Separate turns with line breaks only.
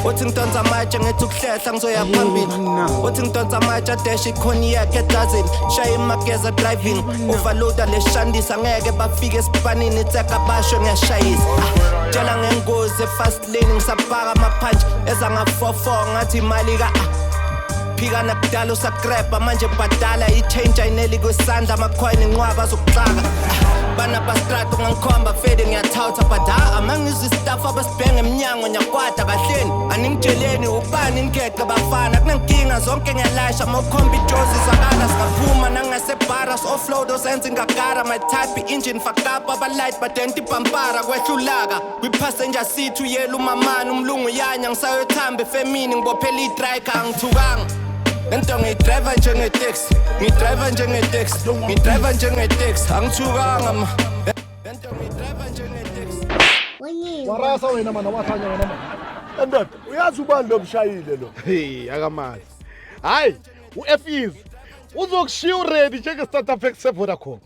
uthi ngidonsa amatshe ngithi ukuhlehla ngizoya phambili uthi ngidonsa amatshe adeshi cognac edazini shaya imageza driving overloada leshandisa ngeke bafike esipanini tseka basho ngiyashayisa tshela ngengozi fast lane ngisabhaka amaphanji ezanga-44 ngathi imali phika nakudala usagreba manje bhadala i-change ayineli kwisandla amakhwayini nqwaba azokuxaka bana bastrata ungangikhomba fede ngiyathawutha but amangizwa istaff abasibhenge emnyango nyakwada kahleni aningitsheleni ubani nigege bafana kunenkinga zonke ngiyalasha mawukhomba ijozi zakala singaphuma nangasebhara si-offload osenza ingagara my type i-engine fakapa abalight badenta ipampara kwehlulaka kwi-passenger seat uyela umamani umlungu yanya ngisayothamba efemini ngibophela idrayika angithukanga lento ngiyidriva njengeteksi ngiyidriva njengeteksi angithukanga ma lento ngiyidriva njengeteksi
warasa wena mana wathanya wena mana ndoda uyazi ubani lo mshayile lo hey akamazi hayi uFees uzokushiya ready njenge startup ex Vodacom